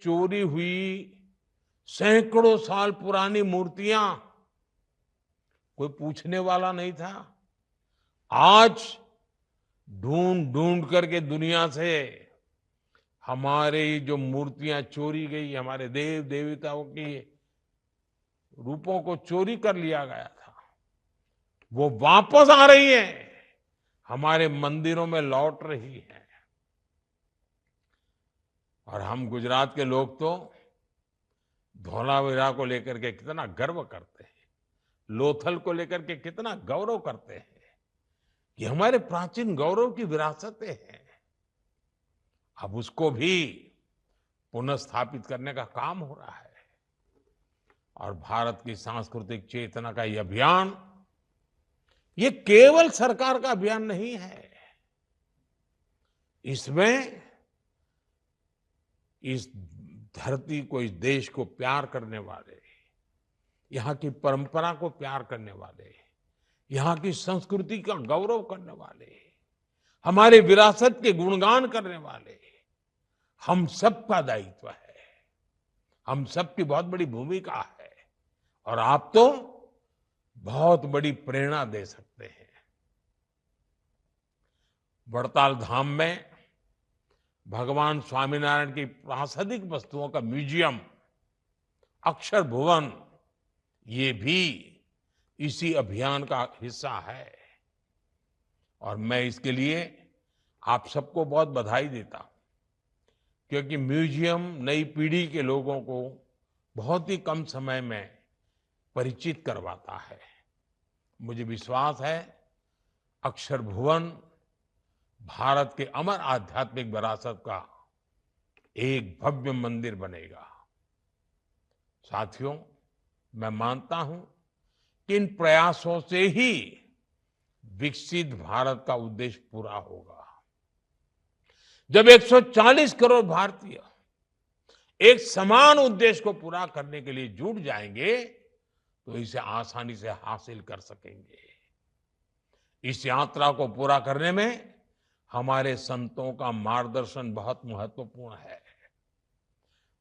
चोरी हुई सैकड़ों साल पुरानी मूर्तियां कोई पूछने वाला नहीं था। आज ढूंढ ढूंढ करके दुनिया से हमारे जो मूर्तियां चोरी गई, हमारे देव देवताओं की रूपों को चोरी कर लिया गया था, वो वापस आ रही है, हमारे मंदिरों में लौट रही है। और हम गुजरात के लोग तो धोलावीरा को लेकर के कितना गर्व करते हैं, लोथल को लेकर के कितना गौरव करते हैं। ये हमारे प्राचीन गौरव की विरासतें हैं। अब उसको भी पुनर्स्थापित करने का काम हो रहा है। और भारत की सांस्कृतिक चेतना का ये अभियान, ये केवल सरकार का अभियान नहीं है। इसमें इस धरती को, इस देश को प्यार करने वाले, यहाँ की परंपरा को प्यार करने वाले, यहाँ की संस्कृति का गौरव करने वाले, हमारे विरासत के गुणगान करने वाले, हम सबका दायित्व है, हम सबकी बहुत बड़ी भूमिका है। और आप तो बहुत बड़ी प्रेरणा दे सकते हैं। वड़ताल धाम में भगवान स्वामीनारायण की प्रासंगिक वस्तुओं का म्यूजियम अक्षर भुवन, ये भी इसी अभियान का हिस्सा है। और मैं इसके लिए आप सबको बहुत बधाई देता हूं, क्योंकि म्यूजियम नई पीढ़ी के लोगों को बहुत ही कम समय में परिचित करवाता है। मुझे विश्वास है अक्षर भुवन भारत के अमर आध्यात्मिक विरासत का एक भव्य मंदिर बनेगा। साथियों, मैं मानता हूं कि इन प्रयासों से ही विकसित भारत का उद्देश्य पूरा होगा। जब 140 करोड़ भारतीय एक समान उद्देश्य को पूरा करने के लिए जुट जाएंगे, तो इसे आसानी से हासिल कर सकेंगे। इस यात्रा को पूरा करने में हमारे संतों का मार्गदर्शन बहुत महत्वपूर्ण है।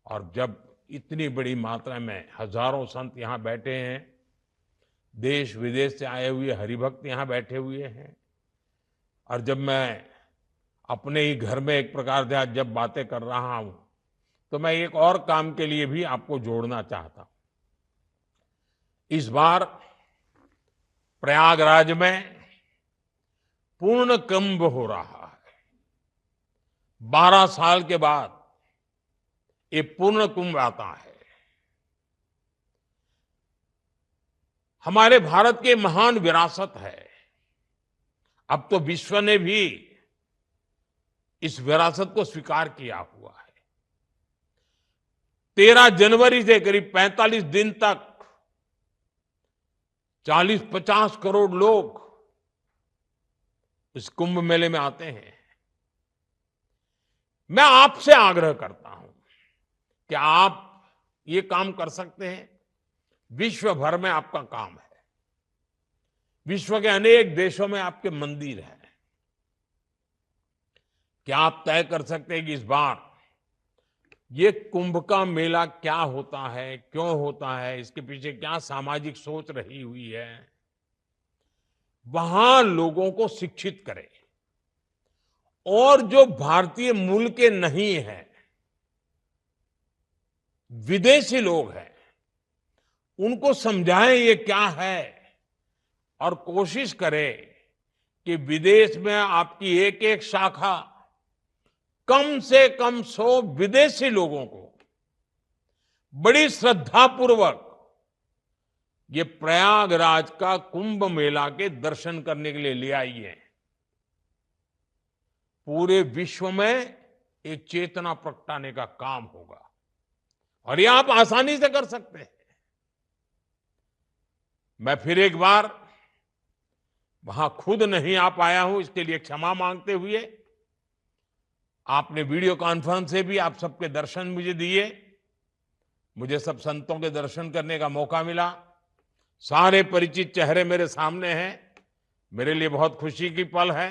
और जब इतनी बड़ी मात्रा में हजारों संत यहाँ बैठे हैं, देश विदेश से आए हुए हरिभक्त यहाँ बैठे हुए हैं, और जब मैं अपने ही घर में एक प्रकार से आज जब बातें कर रहा हूं, तो मैं एक और काम के लिए भी आपको जोड़ना चाहता हूं। इस बार प्रयागराज में पूर्ण कुंभ हो रहा है। 12 साल के बाद ये पूर्ण कुंभ आता है। हमारे भारत की महान विरासत है। अब तो विश्व ने भी इस विरासत को स्वीकार किया हुआ है। 13 जनवरी से करीब 45 दिन तक 40-50 करोड़ लोग इस कुंभ मेले में आते हैं। मैं आपसे आग्रह करता हूं कि आप ये काम कर सकते हैं। विश्व भर में आपका काम है, विश्व के अनेक देशों में आपके मंदिर हैं। क्या आप तय कर सकते हैं कि इस बार ये कुंभ का मेला क्या होता है, क्यों होता है, इसके पीछे क्या सामाजिक सोच रही हुई है, वहां लोगों को शिक्षित करें। और जो भारतीय मूल के नहीं हैं, विदेशी लोग हैं, उनको समझाएं ये क्या है, और कोशिश करें कि विदेश में आपकी एक एक शाखा कम से कम 100 विदेशी लोगों को बड़ी श्रद्धापूर्वक ये प्रयागराज का कुंभ मेला के दर्शन करने के लिए ले आइए। पूरे विश्व में एक चेतना प्रगटाने का काम होगा, और ये आप आसानी से कर सकते हैं। मैं फिर एक बार वहां खुद नहीं आ पाया हूं, इसके लिए क्षमा मांगते हुए आपने वीडियो कॉन्फ्रेंस से भी आप सबके दर्शन मुझे दिए, मुझे सब संतों के दर्शन करने का मौका मिला। सारे परिचित चेहरे मेरे सामने हैं, मेरे लिए बहुत खुशी की पल है।